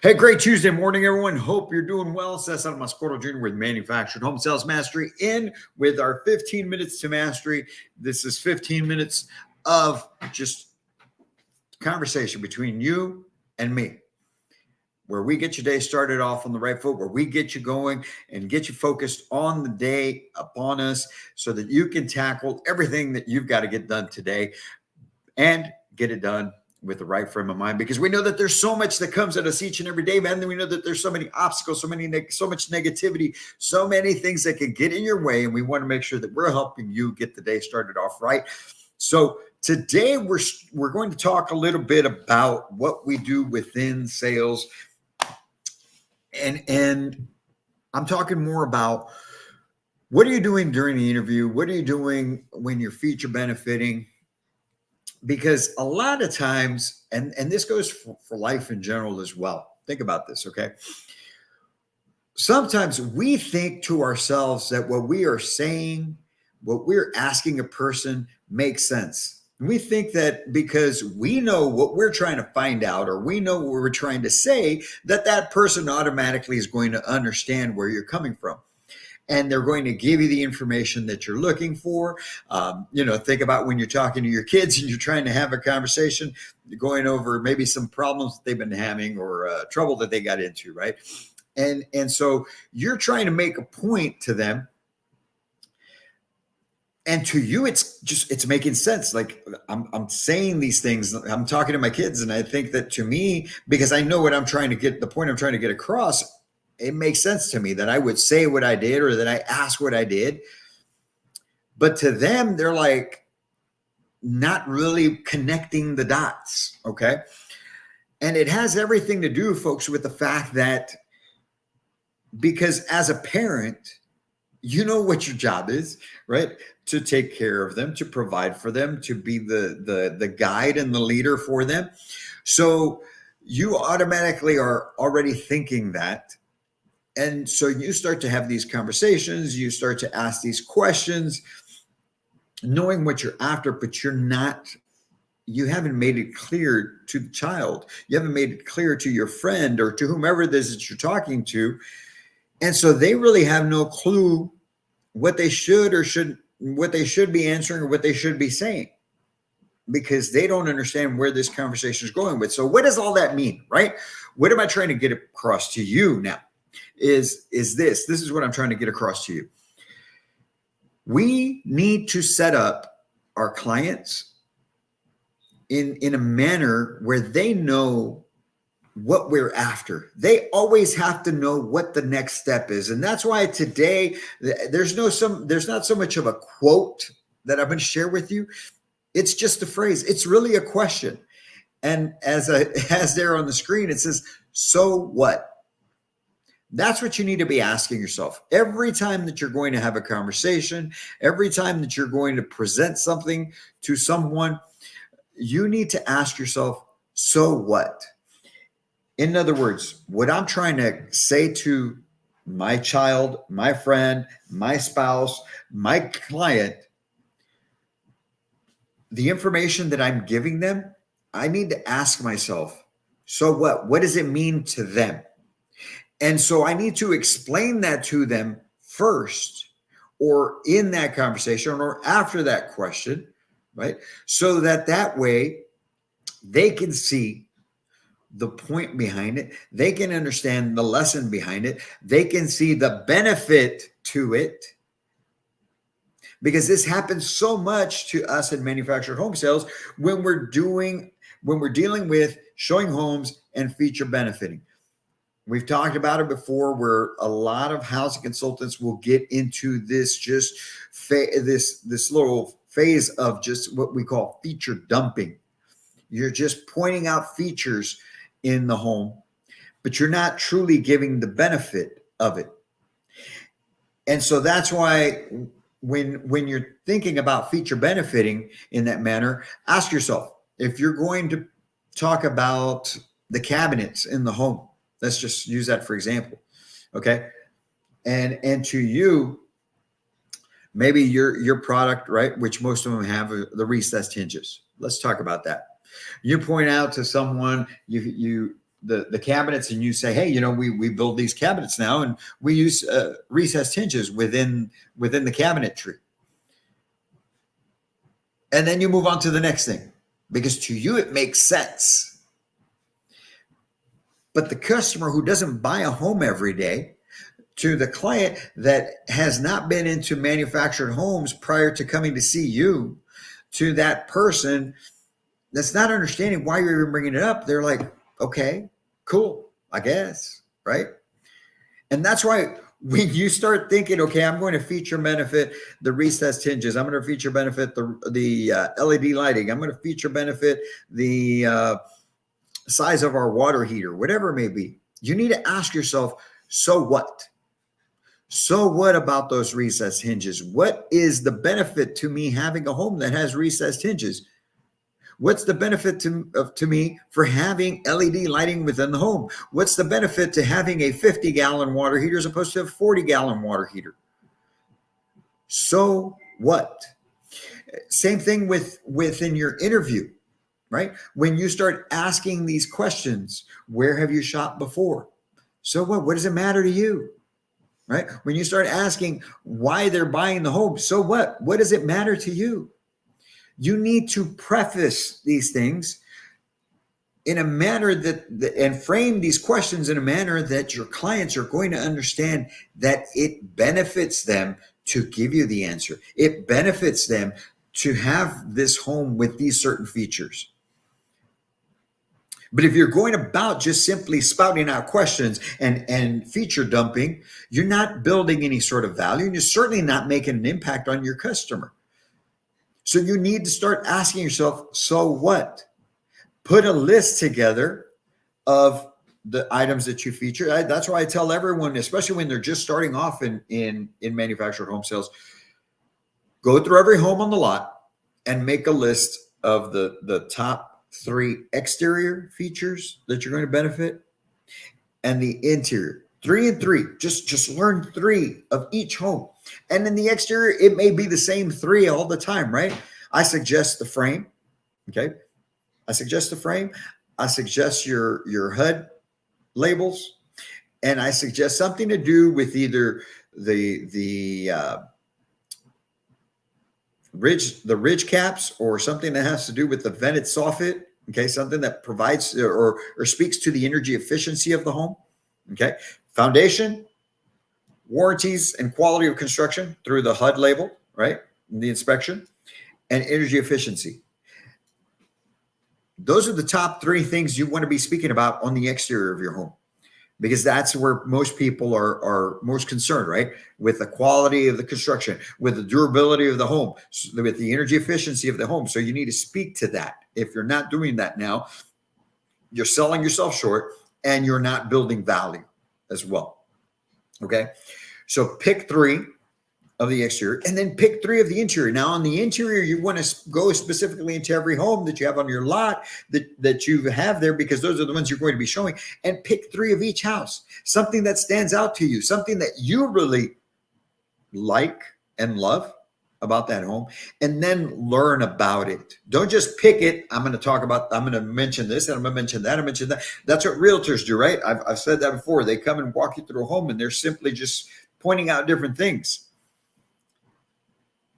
Hey, great Tuesday morning, everyone. Hope you're doing well. Cesar Mascoro Jr. with Manufactured Home Sales Mastery in with our 15 minutes to mastery. This is 15 minutes of just conversation between you and me, where we get your day started off on the right foot, where we get you going and get you focused on the day upon us so that you can tackle everything that you've got to get done today and get it done with the right frame of mind, because we know that there's so much that comes at us each and every day, man. And we know that there's so many obstacles, so much negativity, so many things that can get in your way, and we want to make sure that we're helping you get the day started off right. So today we're going to talk a little bit about what we do within sales, and I'm talking more about what are you doing during the interview, what are you doing when you're feature benefiting. Because a lot of times, and this goes for life in general as well. Think about this, okay? Sometimes we think to ourselves that what we are saying, what we're asking a person makes sense. We think that because we know what we're trying to find out, or we know what we're trying to say, that that person automatically is going to understand where you're coming from. And they're going to give you the information that you're looking for. Think about when you're talking to your kids and you're trying to have a conversation, going over maybe some problems that they've been having or trouble that they got into, right? And so you're trying to make a point to them. And to you, it's making sense. Like I'm saying these things, I'm talking to my kids, and I think that to me, because I know what I'm trying to get, the point I'm trying to get across, it makes sense to me that I would say what I did or that I ask what I did. But to them, they're like not really connecting the dots. Okay. And it has everything to do, folks, with the fact that because as a parent, you know what your job is, right? To take care of them, to provide for them, to be the guide and the leader for them. So you automatically are already thinking that. And so you start to have these conversations, you start to ask these questions, knowing what you're after, but you haven't made it clear to the child. You haven't made it clear to your friend or to whomever it is that you're talking to. And so they really have no clue what they should be answering or what they should be saying, because they don't understand where this conversation is going with. So what does all that mean, right? What am I trying to get across to you now? Is this is what I'm trying to get across to you. We need to set up our clients in a manner where they know what we're after. They always have to know what the next step is. And that's why today there's not so much of a quote that I'm going to share with you. It's just a phrase. It's really a question. And as there on the screen, it says, so what? That's what you need to be asking yourself every time that you're going to have a conversation, every time that you're going to present something to someone. You need to ask yourself, so what? In other words, what I'm trying to say to my child, my friend, my spouse, my client, the information that I'm giving them, I need to ask myself, so what? What does it mean to them? And so I need to explain that to them first, or in that conversation, or after that question, right? So that way they can see the point behind it. They can understand the lesson behind it. They can see the benefit to it. Because this happens so much to us in manufactured home sales when we're dealing with showing homes and feature benefiting. We've talked about it before, where a lot of housing consultants will get into this this little phase of just what we call feature dumping. You're just pointing out features in the home, but you're not truly giving the benefit of it. And so that's why when you're thinking about feature benefiting in that manner, ask yourself, if you're going to talk about the cabinets in the home, let's just use that for example. Okay. And to you, maybe your product, right, which most of them have, the recessed hinges. Let's talk about that. You point out to someone, you the cabinets, and you say, hey, we build these cabinets now, and we use recessed hinges within the cabinetry. And then you move on to the next thing, because to you it makes sense. But the customer who doesn't buy a home every day, to the client that has not been into manufactured homes prior to coming to see you, to that person that's not understanding why you're even bringing it up, they're like, okay, cool, I guess, right? And that's why when you start thinking, okay, I'm going to feature benefit the recessed hinges, I'm going to feature benefit the LED lighting, I'm going to feature benefit the size of our water heater, whatever it may be, you need to ask yourself, so what? So what about those recessed hinges? What is the benefit to me having a home that has recessed hinges? What's the benefit to me for having LED lighting within the home? What's the benefit to having a 50-gallon water heater as opposed to a 40-gallon water heater? So what? Same thing within your interview, right? When you start asking these questions, where have you shopped before? So what? What does it matter to you? Right? When you start asking why they're buying the home, so what? What does it matter to you? You need to preface these things in a manner and frame these questions in a manner that your clients are going to understand that it benefits them to give you the answer. It benefits them to have this home with these certain features. But if you're going about just simply spouting out questions and feature dumping, you're not building any sort of value, and you're certainly not making an impact on your customer. So you need to start asking yourself, so what? Put a list together of the items that you feature. That's why I tell everyone, especially when they're just starting off in manufactured home sales, go through every home on the lot and make a list of the top 3 exterior features that you're going to benefit, and the interior. 3 and 3. Just learn 3 of each home. And in the exterior, it may be the same 3 all the time, right? I suggest the frame. Okay. I suggest the frame. I suggest your HUD labels, and I suggest something to do with either the ridge caps, or something that has to do with the vented soffit. Okay, something that provides or speaks to the energy efficiency of the home. Okay, foundation, warranties, and quality of construction through the HUD label, right? The inspection, and energy efficiency. Those are the top 3 things you want to be speaking about on the exterior of your home, because that's where most people are most concerned, right? With the quality of the construction, with the durability of the home, with the energy efficiency of the home. So you need to speak to that. If you're not doing that now, you're selling yourself short, and you're not building value as well. Okay. So pick 3 of the exterior, and then pick 3 of the interior. Now on the interior, you want to go specifically into every home that you have on your lot that you have there, because those are the ones you're going to be showing, and pick 3 of each house, something that stands out to you, something that you really like and love about that home, and then learn about it. Don't just pick it. I'm going to mention this, and I'm going to mention that, and mention that. That's what realtors do, right? I've said that before. They come and walk you through a home, and they're simply just pointing out different things.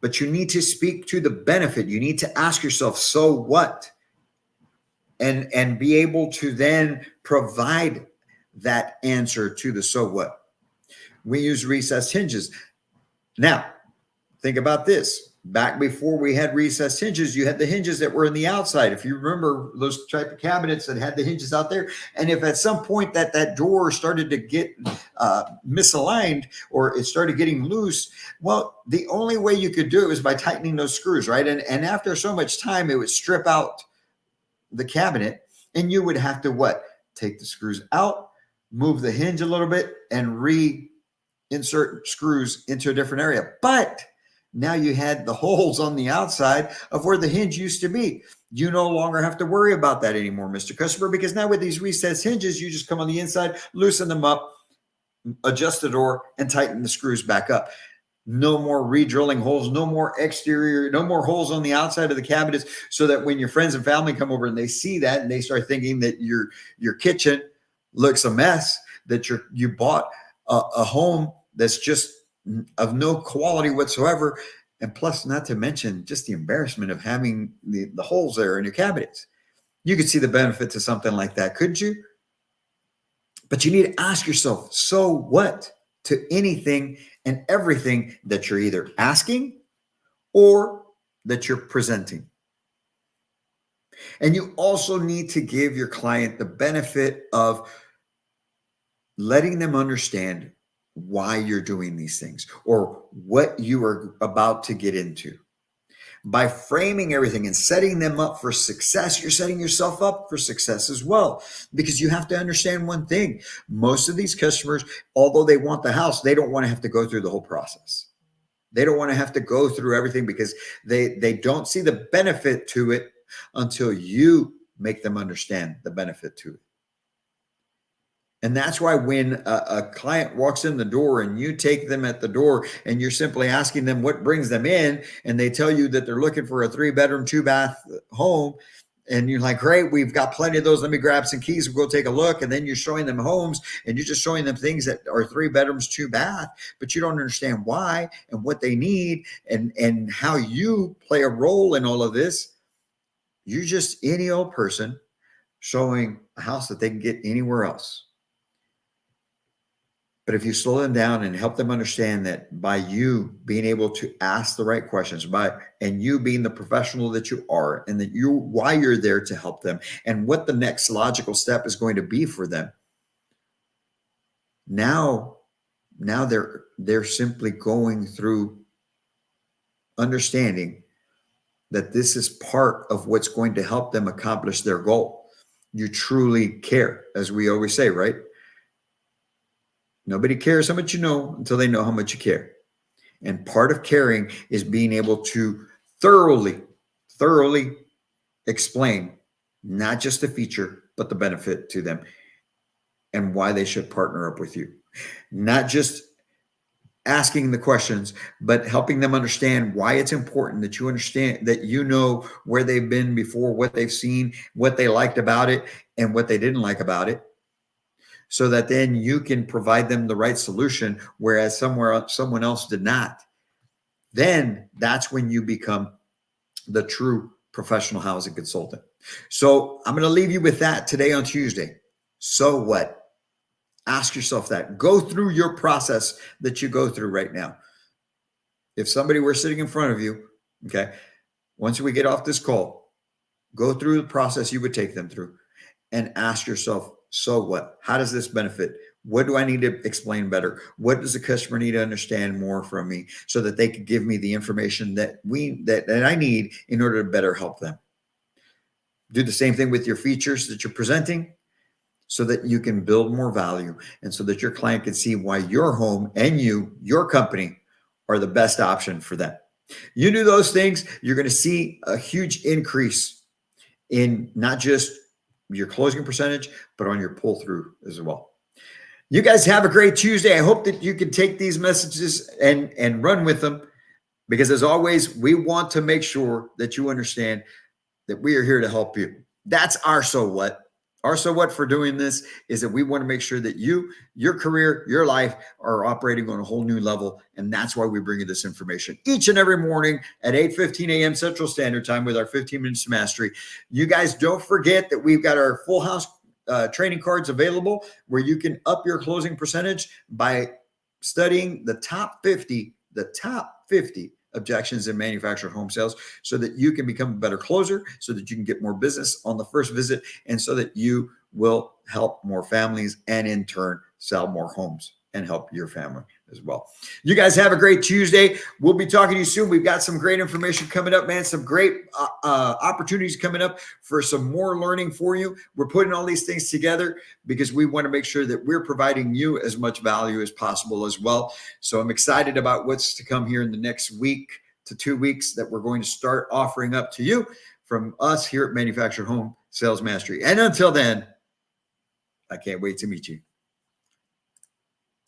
But you need to speak to the benefit. You need to ask yourself, so what? And be able to then provide that answer to the so what. We use recessed hinges. Now, think about this. Back before we had recessed hinges, you had the hinges that were in the outside. If you remember those type of cabinets that had the hinges out there, and if at some point that door started to get misaligned, or it started getting loose, well, the only way you could do it was by tightening those screws, right? And after so much time, it would strip out the cabinet, and you would have to what? Take the screws out, move the hinge a little bit, and reinsert screws into a different area. But now you had the holes on the outside of where the hinge used to be. You no longer have to worry about that anymore, Mr. Customer, because now with these recessed hinges, you just come on the inside, loosen them up, adjust the door, and tighten the screws back up. No more re-drilling holes, no more exterior, no more holes on the outside of the cabinets, so that when your friends and family come over and they see that, and they start thinking that your kitchen looks a mess, that you bought a home that's just of no quality whatsoever, and plus, not to mention just the embarrassment of having the holes there in your cabinets. You could see the benefit to something like that, couldn't you? But you need to ask yourself, so what, to anything and everything that you're either asking or that you're presenting. And you also need to give your client the benefit of letting them understand why you're doing these things or what you are about to get into. By framing everything and setting them up for success, you're setting yourself up for success as well. Because you have to understand one thing. Most of these customers, although they want the house, they don't want to have to go through the whole process. They don't want to have to go through everything because they don't see the benefit to it until you make them understand the benefit to it. And that's why when a client walks in the door and you take them at the door and you're simply asking them what brings them in, and they tell you that they're looking for a 3-bedroom, 2-bath home, and you're like, great, we've got plenty of those. Let me grab some keys and go take a look. And then you're showing them homes and you're just showing them things that are 3 bedrooms, 2-bath, but you don't understand why and what they need and how you play a role in all of this. You're just any old person showing a house that they can get anywhere else. But if you slow them down and help them understand that by you being able to ask the right questions, and you being the professional that you are, and that why you're there to help them, and what the next logical step is going to be for them, now they're simply going through understanding that this is part of what's going to help them accomplish their goal. You truly care, as we always say, right? Nobody cares how much you know until they know how much you care. And part of caring is being able to thoroughly explain not just the feature, but the benefit to them and why they should partner up with you. Not just asking the questions, but helping them understand why it's important that you understand, that you know where they've been before, what they've seen, what they liked about it, and what they didn't like about it. So that then you can provide them the right solution, whereas someone else did not. Then that's when you become the true professional housing consultant. So I'm going to leave you with that today on Tuesday. So what? Ask yourself that. Go through your process that you go through right now. If somebody were sitting in front of you, okay, once we get off this call, go through the process you would take them through and ask yourself, so what? How does this benefit? What do I need to explain better? What does the customer need to understand more from me so that they can give me the information that I need in order to better help them? Do the same thing with your features that you're presenting so that you can build more value and so that your client can see why your home and your company are the best option for them. You do those things, you're going to see a huge increase in not just your closing percentage, but on your pull through as well. You guys have a great Tuesday. I hope that you can take these messages and run with them, because as always, we want to make sure that you understand that we are here to help you. That's our so what. Our so what for doing this is that we want to make sure that your career, your life are operating on a whole new level. And that's why we bring you this information each and every morning at 8:15 a.m. Central Standard Time with our 15 Minutes to Mastery. You guys don't forget that we've got our full house training cards available where you can up your closing percentage by studying the top 50 objections in manufactured home sales, so that you can become a better closer, so that you can get more business on the first visit, and so that you will help more families and in turn sell more homes and help your family as well. You guys have a great Tuesday. We'll be talking to you soon. We've got some great information coming up, man. Some great opportunities coming up for some more learning for you. We're putting all these things together because we want to make sure that we're providing you as much value as possible as well. So I'm excited about what's to come here in the next week to 2 weeks that we're going to start offering up to you from us here at Manufactured Home Sales Mastery. And until then, I can't wait to meet you.